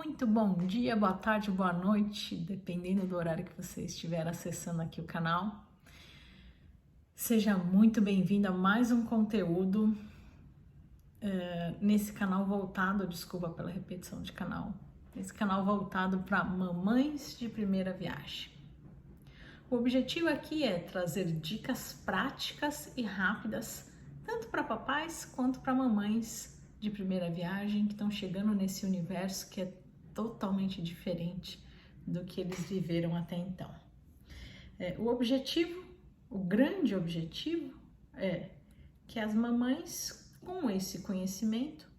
Muito bom dia, boa tarde, boa noite, dependendo do horário que você estiver acessando aqui o canal. Seja muito bem-vindo a mais um conteúdo nesse canal voltado, desculpa pela repetição de canal, nesse canal voltado para mamães de primeira viagem. O objetivo aqui é trazer dicas práticas e rápidas, tanto para papais quanto para mamães de primeira viagem que estão chegando nesse universo que é totalmente diferente do que eles viveram até então. O grande objetivo é que as mamães com esse conhecimento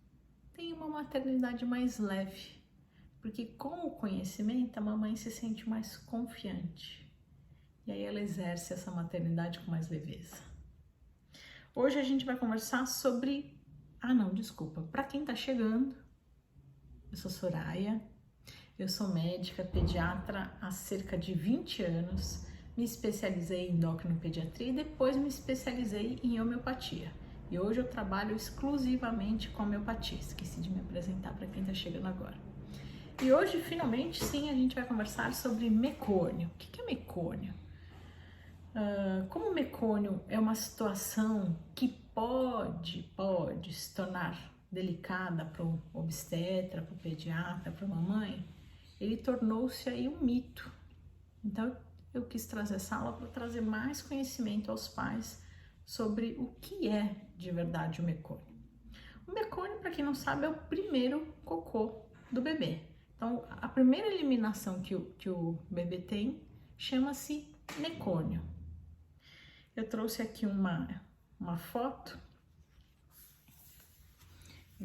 tenham uma maternidade mais leve, porque com o conhecimento a mamãe se sente mais confiante e aí ela exerce essa maternidade com mais leveza. Hoje a gente vai conversar sobre... para quem tá chegando, eu sou Soraya, eu sou médica pediatra há cerca de 20 anos, me especializei em endocrinopediatria e depois me especializei em homeopatia. E hoje eu trabalho exclusivamente com homeopatia, esqueci de me apresentar para quem tá chegando agora. E hoje, finalmente, sim, a gente vai conversar sobre mecônio. O que é mecônio? Como o mecônio é uma situação que pode se tornar delicada para o obstetra, para o pediatra, para a mamãe, ele tornou-se aí um mito. Então eu quis trazer essa aula para trazer mais conhecimento aos pais sobre o que é de verdade o mecônio. O mecônio, para quem não sabe, é o primeiro cocô do bebê. Então a primeira eliminação que o bebê tem chama-se mecônio. Eu trouxe aqui uma foto.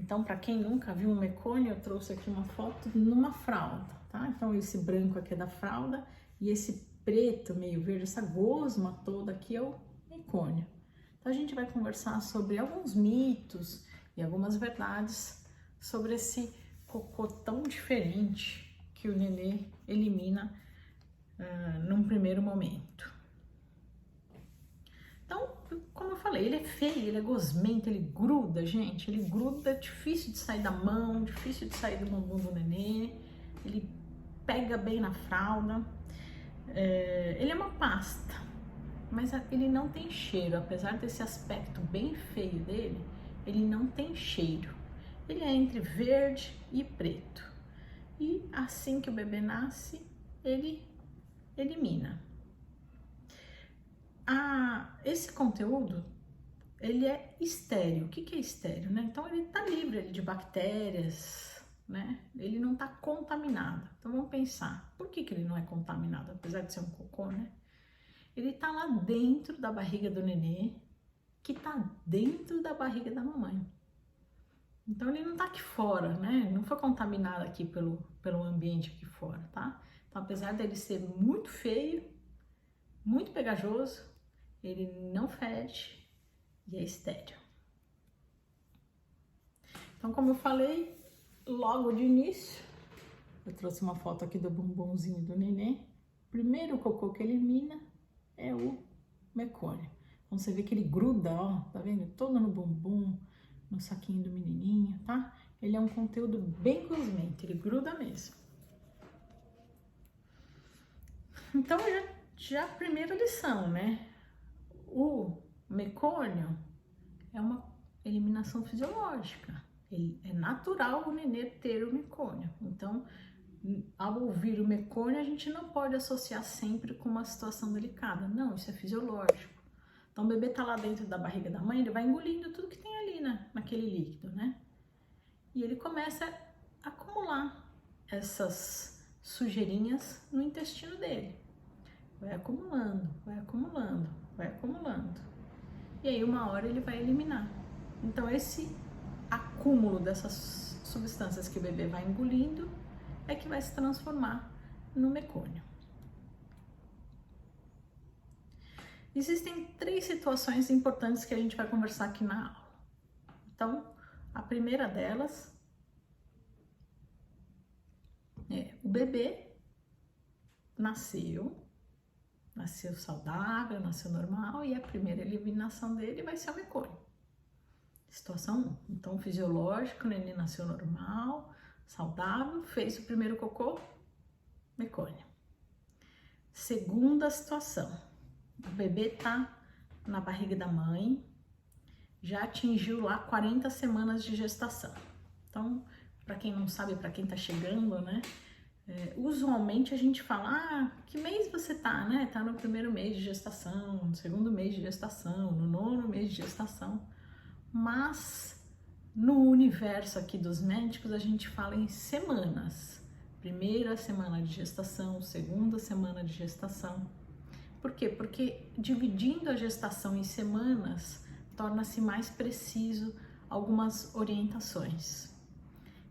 Então, para quem nunca viu um mecônio, eu trouxe aqui uma foto numa fralda, tá? Então, esse branco aqui é da fralda e esse preto meio verde, essa gosma toda aqui é o mecônio. Então, a gente vai conversar sobre alguns mitos e algumas verdades sobre esse cocô tão diferente que o nenê elimina num primeiro momento. Então, como eu falei, ele é feio, ele é gosmento, ele gruda, gente, ele gruda, difícil de sair da mão, difícil de sair do bumbum do nenê, ele pega bem na fralda, ele é uma pasta, mas ele não tem cheiro, apesar desse aspecto bem feio dele, ele não tem cheiro, ele é entre verde e preto, e assim que o bebê nasce, ele elimina. Esse conteúdo, ele é estéril. O que é estéril, né? Então, ele tá livre de bactérias, né? Ele não tá contaminado. Então, vamos pensar, por que ele não é contaminado, apesar de ser um cocô, né? Ele tá lá dentro da barriga do nenê, que tá dentro da barriga da mamãe. Então, ele não tá aqui fora, né? Não foi contaminado aqui pelo ambiente aqui fora, tá? Então, apesar dele ser muito feio, muito pegajoso, ele não fede e é estéril. Então, como eu falei logo de início, eu trouxe uma foto aqui do bumbumzinho do nenê. Primeiro cocô que elimina é o mecônio. Então, você vê que ele gruda, ó, tá vendo? Todo no bumbum, no saquinho do menininho, tá? Ele é um conteúdo bem gosmento, ele gruda mesmo. Então, já a primeira lição, né? O mecônio é uma eliminação fisiológica. É natural o nenê ter o mecônio. Então, ao ouvir o mecônio, a gente não pode associar sempre com uma situação delicada. Não, isso é fisiológico. Então, o bebê tá lá dentro da barriga da mãe, ele vai engolindo tudo que tem ali, naquele líquido, né? E ele começa a acumular essas sujeirinhas no intestino dele. Vai acumulando, vai acumulando, vai acumulando. E aí uma hora ele vai eliminar. Então esse acúmulo dessas substâncias que o bebê vai engolindo é que vai se transformar no mecônio. Existem 3 situações importantes que a gente vai conversar aqui na aula. Então, a primeira delas é o bebê nasceu saudável, nasceu normal e a primeira eliminação dele vai ser o mecônio. Situação 1. Então, fisiológico, o neném nasceu normal, saudável, fez o primeiro cocô, mecônio. Segunda situação, o bebê tá na barriga da mãe, já atingiu lá 40 semanas de gestação. Então, para quem não sabe, para quem tá chegando, né? Usualmente a gente fala, que mês você tá, né? Tá no primeiro mês de gestação, no segundo mês de gestação, no nono mês de gestação. Mas no universo aqui dos médicos a gente fala em semanas. Primeira semana de gestação, segunda semana de gestação. Por quê? Porque dividindo a gestação em semanas torna-se mais preciso algumas orientações.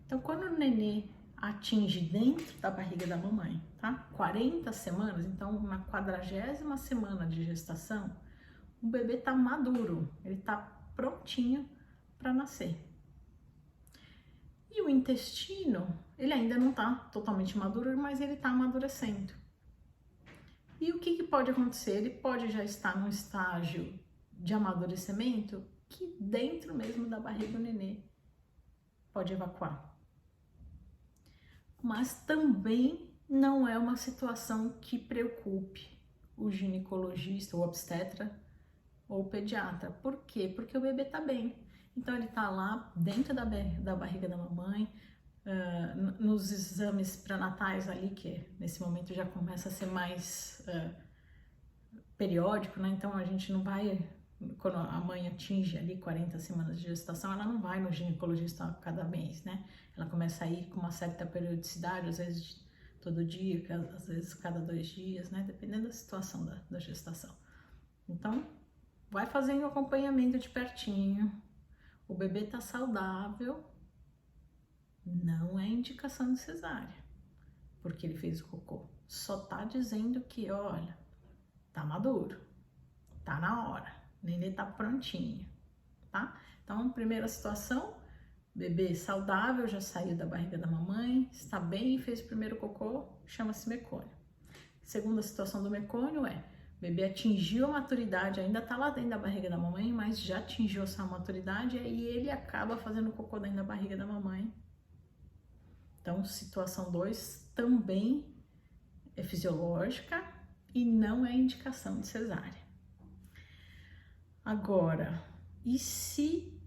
Então, quando o nenê atinge dentro da barriga da mamãe, tá? 40 semanas, então na 40ª semana de gestação, o bebê tá maduro, ele tá prontinho para nascer. E o intestino, ele ainda não tá totalmente maduro, mas ele tá amadurecendo. E o que pode acontecer? Ele pode já estar num estágio de amadurecimento que dentro mesmo da barriga do nenê pode evacuar. Mas também não é uma situação que preocupe o ginecologista, o obstetra ou o pediatra. Por quê? Porque o bebê tá bem. Então ele tá lá dentro da barriga da mamãe, nos exames pré-natais ali, que nesse momento já começa a ser mais periódico, né? Então a gente não vai, quando a mãe atinge ali 40 semanas de gestação, ela não vai no ginecologista a cada mês, né? Ela começa a ir com uma certa periodicidade, às vezes todo dia, às vezes cada 2 dias, né? Dependendo da situação da gestação. Então, vai fazendo o acompanhamento de pertinho. O bebê tá saudável, não é indicação de cesárea, porque ele fez o cocô. Só tá dizendo que, olha, tá maduro, tá na hora, o nenê tá prontinho, tá? Então, primeira situação, bebê saudável, já saiu da barriga da mamãe, está bem, fez o primeiro cocô, chama-se mecônio. Segunda situação do mecônio é, bebê atingiu a maturidade, ainda tá lá dentro da barriga da mamãe, mas já atingiu essa maturidade e ele acaba fazendo cocô dentro da barriga da mamãe. Então, situação 2 também é fisiológica e não é indicação de cesárea. Agora, e se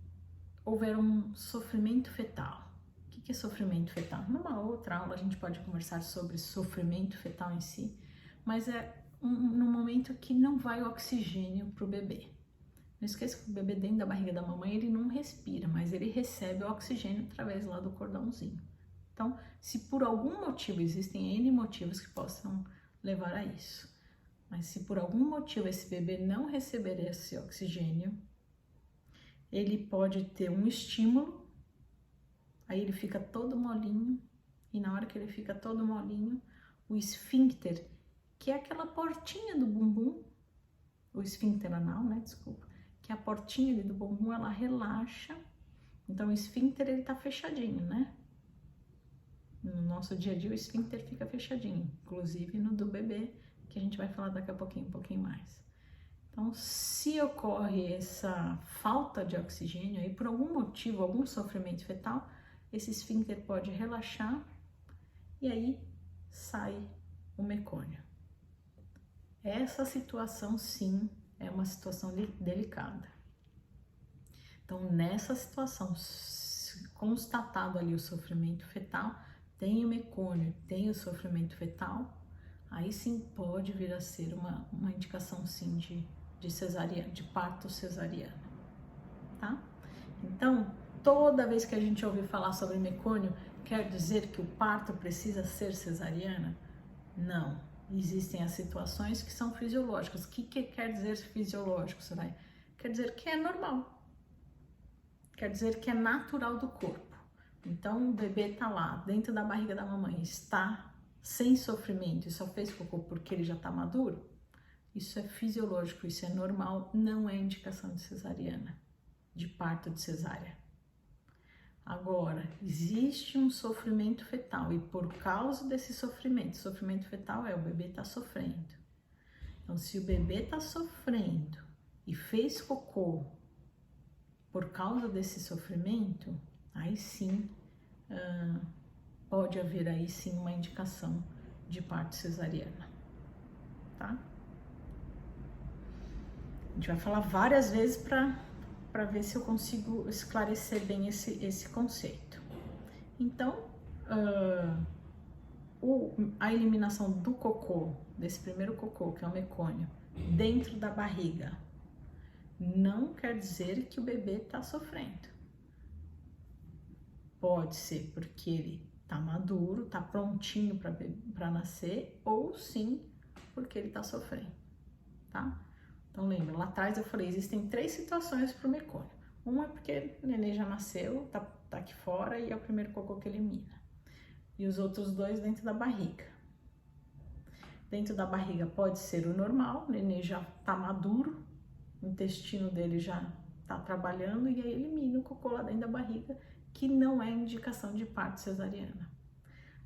houver um sofrimento fetal? O que é sofrimento fetal? Numa outra aula a gente pode conversar sobre sofrimento fetal em si, mas é num momento que não vai oxigênio para o bebê. Não esqueça que o bebê dentro da barriga da mamãe ele não respira, mas ele recebe o oxigênio através lá do cordãozinho. Então, se por algum motivo, existem N motivos que possam levar a isso, mas se por algum motivo esse bebê não receber esse oxigênio, ele pode ter um estímulo, aí ele fica todo molinho, e na hora que ele fica todo molinho, o esfíncter, que é aquela portinha do bumbum, o esfíncter anal, né, desculpa, que é a portinha ali do bumbum, ela relaxa, então o esfíncter ele tá fechadinho, né? No nosso dia a dia o esfíncter fica fechadinho, inclusive no do bebê, que a gente vai falar daqui a pouquinho, um pouquinho mais. Então, se ocorre essa falta de oxigênio, aí por algum motivo, algum sofrimento fetal, esse esfíncter pode relaxar e aí sai o mecônio. Essa situação, sim, é uma situação delicada. Então, nessa situação, constatado ali o sofrimento fetal, tem o mecônio, tem o sofrimento fetal, aí sim pode vir a ser uma indicação, sim, de cesariana, de parto cesariano, tá? Então, toda vez que a gente ouvir falar sobre mecônio, quer dizer que o parto precisa ser cesariana? Não. Existem as situações que são fisiológicas. O que quer dizer fisiológico, Soraya? Quer dizer que é normal. Quer dizer que é natural do corpo. Então, o bebê tá lá, dentro da barriga da mamãe, está sem sofrimento e só fez cocô porque ele já tá maduro? Isso é fisiológico, isso é normal, não é indicação de cesariana, de parto de cesárea. Agora, existe um sofrimento fetal e por causa desse sofrimento fetal é o bebê tá sofrendo. Então, se o bebê tá sofrendo e fez cocô por causa desse sofrimento, aí sim pode haver aí sim uma indicação de parto cesariana, tá? A gente vai falar várias vezes para ver se eu consigo esclarecer bem esse conceito. Então, a eliminação do cocô, desse primeiro cocô, que é o mecônio, dentro da barriga, não quer dizer que o bebê está sofrendo. Pode ser porque ele está maduro, está prontinho para nascer, ou sim porque ele está sofrendo, tá? Então lembra, lá atrás eu falei, existem 3 situações para o mecônio. Uma é porque o neném já nasceu, tá aqui fora e é o primeiro cocô que elimina. E os outros 2 dentro da barriga. Dentro da barriga pode ser o normal, o neném já tá maduro, o intestino dele já tá trabalhando e aí elimina o cocô lá dentro da barriga, que não é indicação de parto cesariana.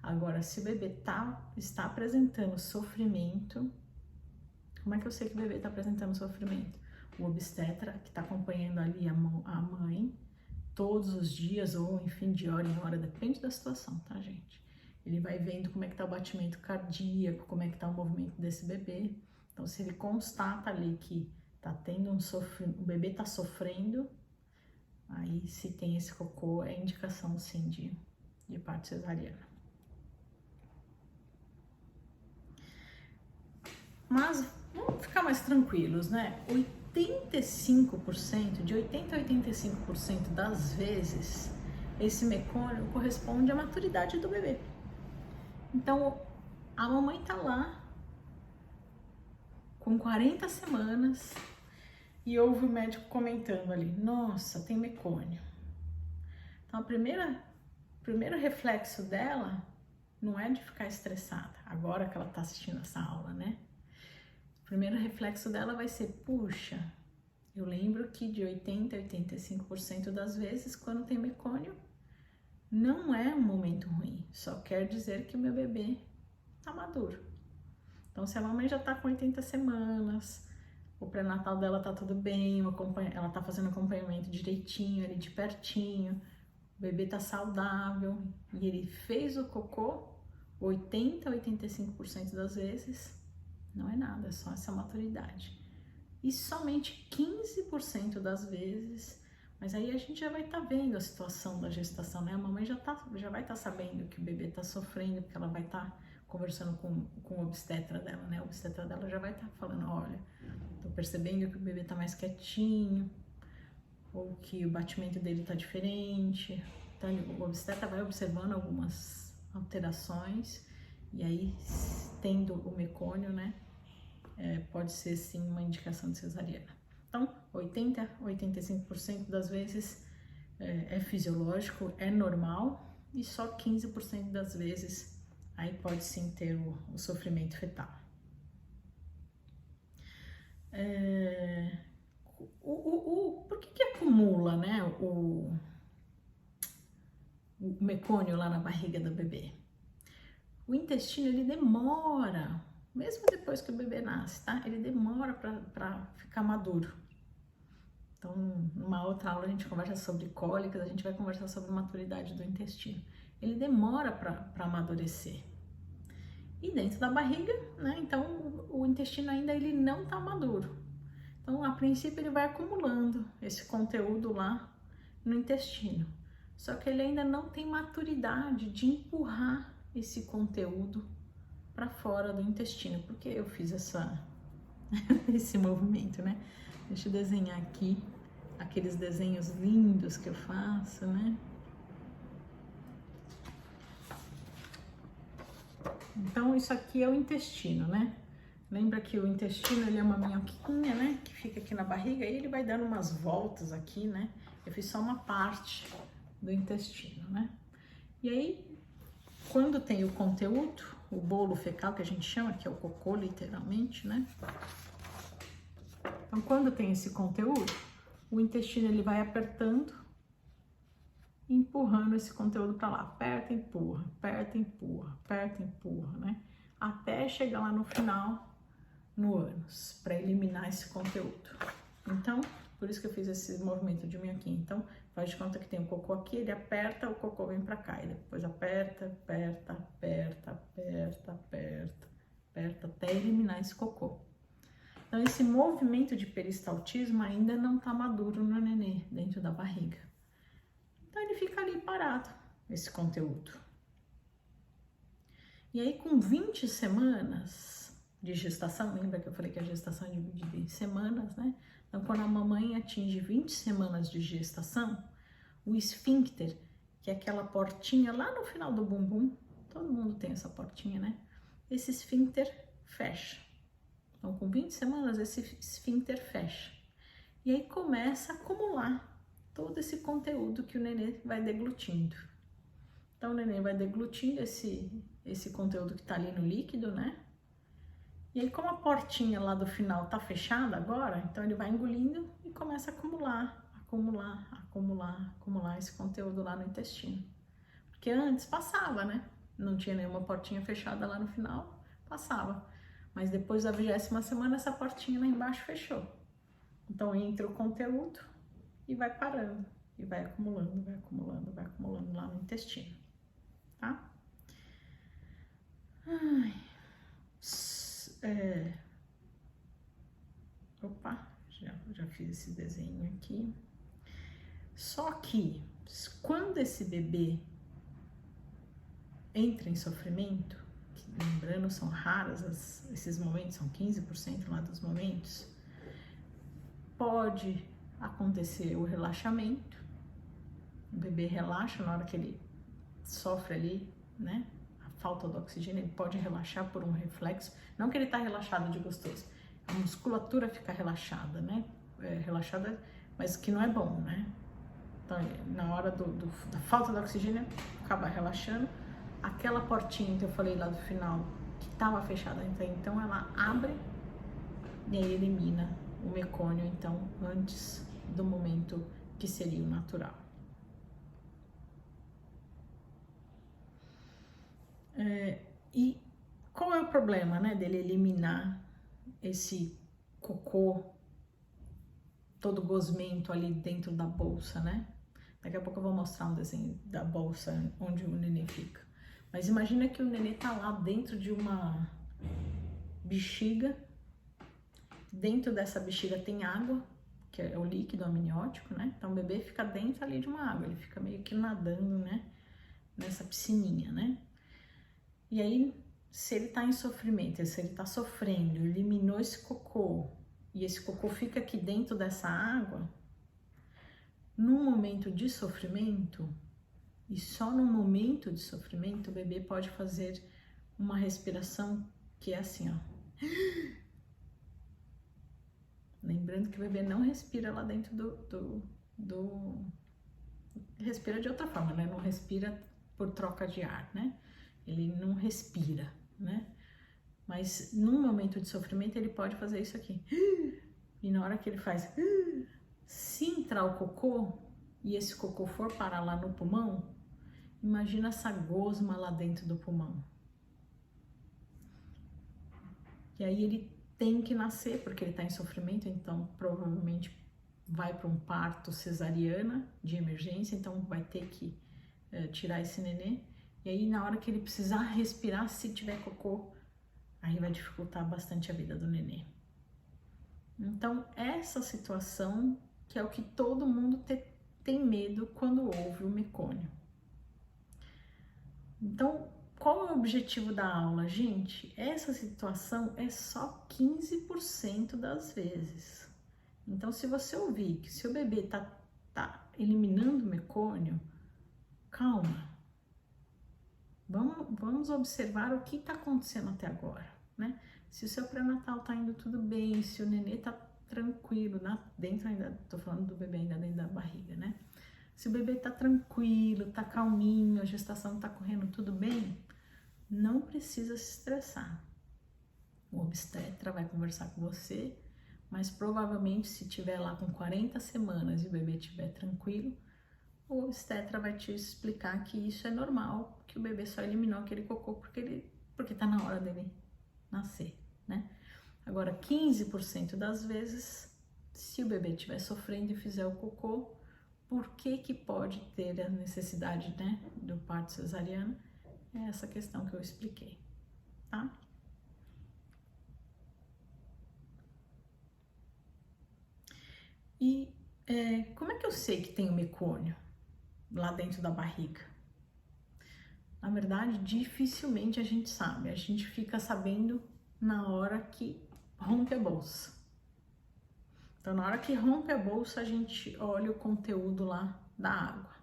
Agora, se o bebê está apresentando sofrimento, como é que eu sei que o bebê está apresentando sofrimento? O obstetra, que está acompanhando ali a mãe, todos os dias, ou enfim, de hora em hora, depende da situação, tá, gente? Ele vai vendo como é que tá o batimento cardíaco, como é que tá o movimento desse bebê. Então, se ele constata ali que tá tendo o bebê tá sofrendo, aí se tem esse cocô, é indicação, sim, de parto cesariana. Mas vamos ficar mais tranquilos, né? 85%, de 80 a 85% das vezes, esse mecônio corresponde à maturidade do bebê. Então, a mamãe tá lá com 40 semanas e ouve o médico comentando ali, nossa, tem mecônio. Então, o primeiro reflexo dela não é de ficar estressada, agora que ela tá assistindo essa aula, né? O primeiro reflexo dela vai ser, puxa, eu lembro que de 80 a 85% das vezes, quando tem mecônio, não é um momento ruim, só quer dizer que o meu bebê tá maduro. Então, se a mamãe já tá com 80 semanas, o pré-natal dela tá tudo bem, ela tá fazendo acompanhamento direitinho, ali de pertinho, o bebê tá saudável e ele fez o cocô, 80 a 85% das vezes, não é nada, é só essa maturidade. E somente 15% das vezes, mas aí a gente já vai estar vendo a situação da gestação, né? A mamãe já vai estar sabendo que o bebê está sofrendo, porque ela vai estar conversando com o obstetra dela, né? O obstetra dela já vai estar falando, olha, tô percebendo que o bebê tá mais quietinho, ou que o batimento dele tá diferente. Então o obstetra vai observando algumas alterações, e aí, tendo o mecônio, né? Pode ser sim uma indicação de cesariana. Então, 80 a 85% das vezes é fisiológico, é normal, e só 15% das vezes aí pode sim ter o sofrimento fetal. Por que acumula, né, o mecônio lá na barriga do bebê? O intestino, ele demora, mesmo depois que o bebê nasce, tá? Ele demora para ficar maduro. Então, numa outra aula a gente conversa sobre cólicas, a gente vai conversar sobre maturidade do intestino. Ele demora para amadurecer. E dentro da barriga, né? Então, o intestino ainda ele não tá maduro. Então, a princípio ele vai acumulando esse conteúdo lá no intestino. Só que ele ainda não tem maturidade de empurrar esse conteúdo para fora do intestino. Porque eu fiz esse movimento, né? Deixa eu desenhar aqui aqueles desenhos lindos que eu faço, né? Então, isso aqui é o intestino, né? Lembra que o intestino, ele é uma minhoquinha, né? Que fica aqui na barriga e ele vai dando umas voltas aqui, né? Eu fiz só uma parte do intestino, né? E aí, quando tem o conteúdo, o bolo fecal que a gente chama, que é o cocô, literalmente, né? Então, quando tem esse conteúdo, o intestino ele vai apertando, empurrando esse conteúdo para lá. Aperta, empurra, aperta, empurra, aperta, empurra, né? Até chegar lá no final, no ânus, para eliminar esse conteúdo. Então, Por isso que eu fiz esse movimento de minhoquinho. Então, faz de conta que tem o cocô aqui, ele aperta, o cocô vem pra cá. E depois aperta, aperta, aperta, aperta, aperta, aperta, até eliminar esse cocô. Então, esse movimento de peristaltismo ainda não tá maduro no nenê, dentro da barriga. Então, ele fica ali parado, esse conteúdo. E aí, com 20 semanas de gestação, lembra que eu falei que a gestação é dividida em semanas, né? Então, quando a mamãe atinge 20 semanas de gestação, o esfíncter, que é aquela portinha lá no final do bumbum, todo mundo tem essa portinha, né? Esse esfíncter fecha. Então, com 20 semanas, esse esfíncter fecha. E aí começa a acumular todo esse conteúdo que o nenê vai deglutindo. Então, o nenê vai deglutindo esse conteúdo que tá ali no líquido, né? E aí, como a portinha lá do final tá fechada agora, então ele vai engolindo e começa a acumular, acumular, acumular, acumular esse conteúdo lá no intestino. Porque antes passava, né? Não tinha nenhuma portinha fechada lá no final, passava. Mas depois da 20ª semana, essa portinha lá embaixo fechou. Então entra o conteúdo e vai parando, e vai acumulando, vai acumulando, vai acumulando lá no intestino, tá? Ai. Opa, já fiz esse desenho aqui. Só que quando esse bebê entra em sofrimento, que, lembrando, são raros esses momentos, são 15% lá dos momentos, pode acontecer o relaxamento, o bebê relaxa na hora que ele sofre ali, né? A falta do oxigênio, ele pode relaxar por um reflexo, não que ele tá relaxado de gostoso, a musculatura fica relaxada, né? Relaxada, mas que não é bom, né? Então, na hora da falta do oxigênio, acaba relaxando. Aquela portinha que eu falei lá do final, que estava fechada, então ela abre e aí elimina o mecônio, então, antes do momento que seria o natural. E qual é o problema, né, dele eliminar esse cocô todo gosmento ali dentro da bolsa, né? Daqui a pouco eu vou mostrar um desenho da bolsa onde o nenê fica. Mas imagina que o nenê tá lá dentro de uma bexiga. Dentro dessa bexiga tem água, que é o líquido amniótico, né? Então o bebê fica dentro ali de uma água, ele fica meio que nadando, né? Nessa piscininha, né? E aí, se ele tá em sofrimento, se ele tá sofrendo, eliminou esse cocô, e esse cocô fica aqui dentro dessa água, num momento de sofrimento, e só no momento de sofrimento, o bebê pode fazer uma respiração que é assim, ó. Lembrando que o bebê não respira lá dentro respira de outra forma, né? Não respira por troca de ar, né? Ele não respira, né? Mas num momento de sofrimento, ele pode fazer isso aqui. E na hora que ele faz, se entrar o cocô, e esse cocô for parar lá no pulmão, imagina essa gosma lá dentro do pulmão. E aí ele tem que nascer, porque ele tá em sofrimento, então provavelmente vai para um parto cesariana de emergência, então vai ter que tirar esse nenê. E aí na hora que ele precisar respirar, se tiver cocô, aí vai dificultar bastante a vida do nenê. Então, essa situação que é o que todo mundo tem medo quando ouve o mecônio. Então, qual é o objetivo da aula, gente? Essa situação é só 15% das vezes. Então, se você ouvir que seu bebê tá eliminando o mecônio, calma. Vamos observar o que está acontecendo até agora, né? Se o seu pré-natal tá indo tudo bem, se o nenê tá tranquilo, dentro ainda, tô falando do bebê ainda dentro da barriga, né? Se o bebê tá tranquilo, tá calminho, a gestação tá correndo tudo bem, não precisa se estressar. O obstetra vai conversar com você, mas provavelmente se tiver lá com 40 semanas e o bebê estiver tranquilo, o obstetra vai te explicar que isso é normal, que o bebê só eliminou aquele cocô porque tá na hora dele nascer, né? Agora, 15% das vezes Se o bebê estiver sofrendo e fizer o cocô, por que que pode ter a necessidade, né, do parto cesariano? É essa questão que eu expliquei, tá? E como é que eu sei que tem o mecônio lá dentro da barriga? Na verdade, dificilmente a gente sabe. A gente fica sabendo na hora que rompe a bolsa. Então, na hora que rompe a bolsa, a gente olha o conteúdo lá da água.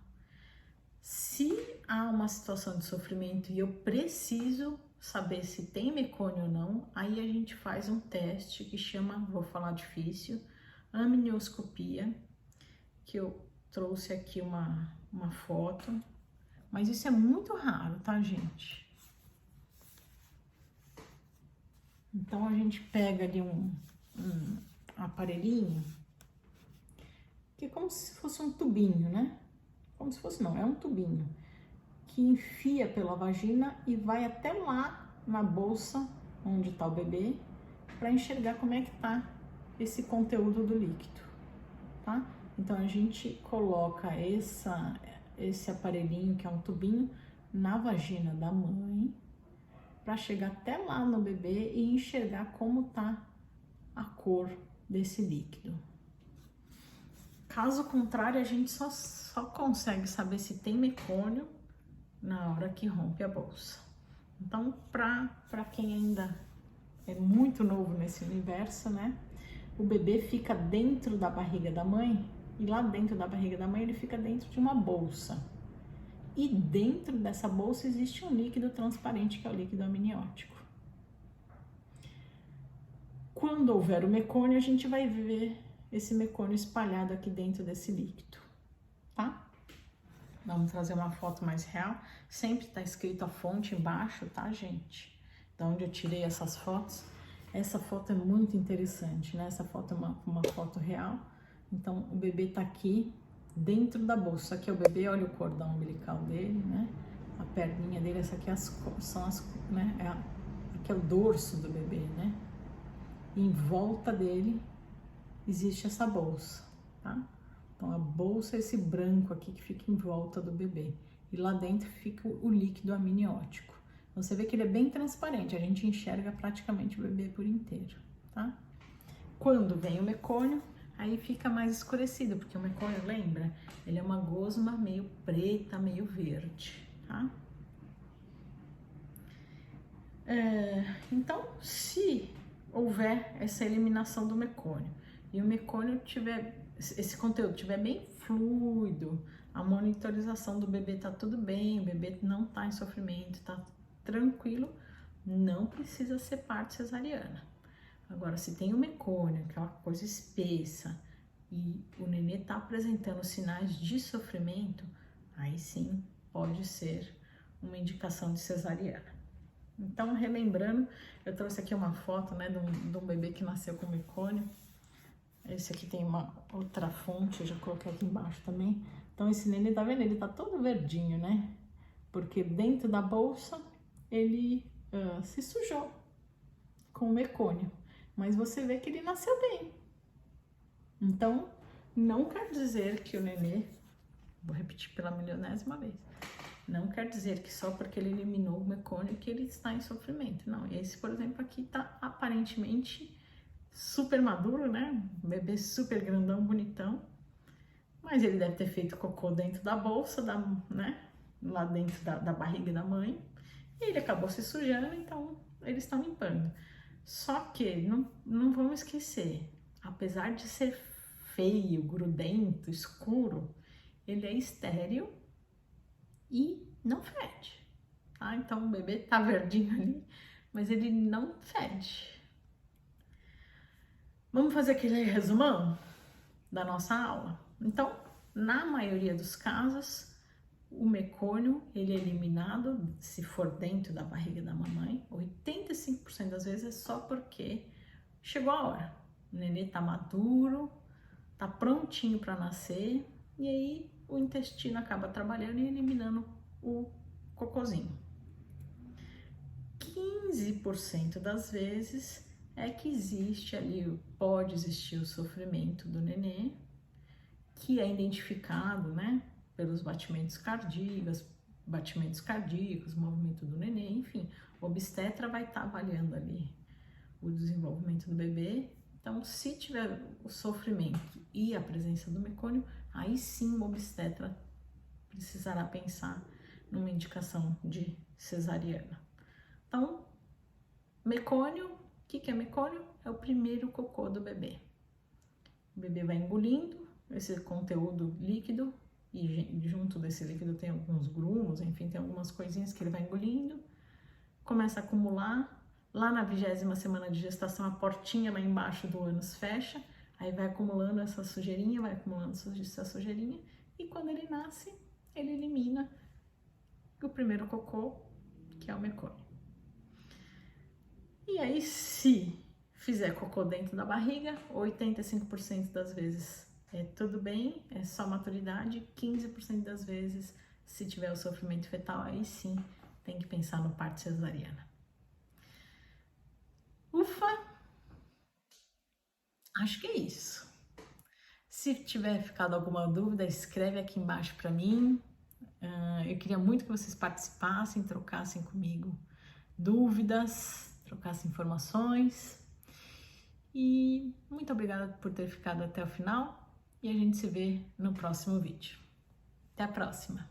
Se há uma situação de sofrimento e eu preciso saber se tem mecônio ou não, aí a gente faz um teste que chama, vou falar difícil, amnioscopia, que eu trouxe aqui uma foto, mas isso é muito raro, tá, gente? Então a gente pega ali um aparelhinho, que é como se fosse um tubinho, né? Como se fosse, não, é um tubinho que enfia pela vagina e vai até lá na bolsa onde está o bebê para enxergar como é que tá esse conteúdo do líquido, tá? Então a gente coloca esse aparelhinho, que é um tubinho, na vagina da mãe para chegar até lá no bebê e enxergar como tá a cor desse líquido. Caso contrário, a gente só consegue saber se tem mecônio na hora que rompe a bolsa. Então, para quem ainda é muito novo nesse universo, né? O bebê fica dentro da barriga da mãe e lá dentro da barriga da mãe ele fica dentro de uma bolsa. E dentro dessa bolsa existe um líquido transparente, que é o líquido amniótico. Quando houver o mecônio, a gente vai ver esse mecônio espalhado aqui dentro desse líquido, tá? Vamos trazer uma foto mais real. Sempre tá escrito a fonte embaixo, tá, gente? De onde eu tirei essas fotos. Essa foto é muito interessante, né? Essa foto é uma foto real. Então, o bebê tá aqui dentro da bolsa. Aqui é o bebê, olha o cordão umbilical dele, né? A perninha dele, essa aqui são as, né? Aqui é o dorso do bebê, né? E em volta dele existe essa bolsa, tá? Então, a bolsa é esse branco aqui que fica em volta do bebê. E lá dentro fica o líquido amniótico. Você vê que ele é bem transparente, a gente enxerga praticamente o bebê por inteiro, tá? Quando vem o mecônio, aí fica mais escurecido, porque o mecônio, lembra? Ele é uma gosma meio preta, meio verde, tá? Então, se houver essa eliminação do mecônio e o mecônio tiver, esse conteúdo tiver bem fluido, a monitorização do bebê tá tudo bem, o bebê não tá em sofrimento, tá tranquilo, não precisa ser parto cesariana. Agora, se tem o mecônio, aquela coisa espessa, e o nenê tá apresentando sinais de sofrimento, aí sim pode ser uma indicação de cesariana. Então, relembrando, eu trouxe aqui uma foto, né, de um bebê que nasceu com mecônio. Esse aqui tem uma outra fonte, eu já coloquei aqui embaixo também. Então, esse nenê, tá vendo? Ele tá todo verdinho, né? Porque dentro da bolsa, ele se sujou com o mecônio. Mas você vê que ele nasceu bem. Então, não quer dizer que o nenê, vou repetir pela milionésima vez, não quer dizer que só porque ele eliminou o mecônio que ele está em sofrimento. Não, esse, por exemplo, aqui tá aparentemente super maduro, né? Um bebê super grandão, bonitão. Mas ele deve ter feito cocô dentro da bolsa, né? Lá dentro da barriga da mãe. E ele acabou se sujando, então eles estão limpando. Só que não vamos esquecer, apesar de ser feio, grudento, escuro, ele é estéril e não fede, tá? Então o bebê tá verdinho ali, mas ele não fede. Vamos fazer aquele resumão da nossa aula? Então, na maioria dos casos, o mecônio, ele é eliminado se for dentro da barriga da mamãe. 85% das vezes é só porque chegou a hora. O nenê tá maduro, tá prontinho para nascer, e aí o intestino acaba trabalhando e eliminando o cocôzinho. 15% das vezes é que existe ali, pode existir o sofrimento do nenê, que é identificado, né, pelos batimentos cardíacos, movimento do nenê, enfim, o obstetra vai estar avaliando ali o desenvolvimento do bebê. Então, se tiver o sofrimento e a presença do mecônio, aí sim o obstetra precisará pensar numa indicação de cesariana. Então, mecônio, o que é mecônio? É o primeiro cocô do bebê. O bebê vai engolindo esse conteúdo líquido e junto desse líquido tem alguns grumos, enfim, tem algumas coisinhas que ele vai engolindo, começa a acumular. Lá na 20ª semana de gestação, a portinha lá embaixo do ânus fecha, aí vai acumulando essa sujeirinha, essa sujeirinha, e quando ele nasce, ele elimina o primeiro cocô, que é o mecônio. E aí, se fizer cocô dentro da barriga, 85% das vezes é tudo bem, é só maturidade, 15% das vezes, se tiver o sofrimento fetal, aí sim tem que pensar no parto cesariana. Ufa! Acho que é isso. Se tiver ficado alguma dúvida, escreve aqui embaixo para mim. Eu queria muito que vocês participassem, trocassem comigo dúvidas, trocassem informações. E muito obrigada por ter ficado até o final. E a gente se vê no próximo vídeo. Até a próxima!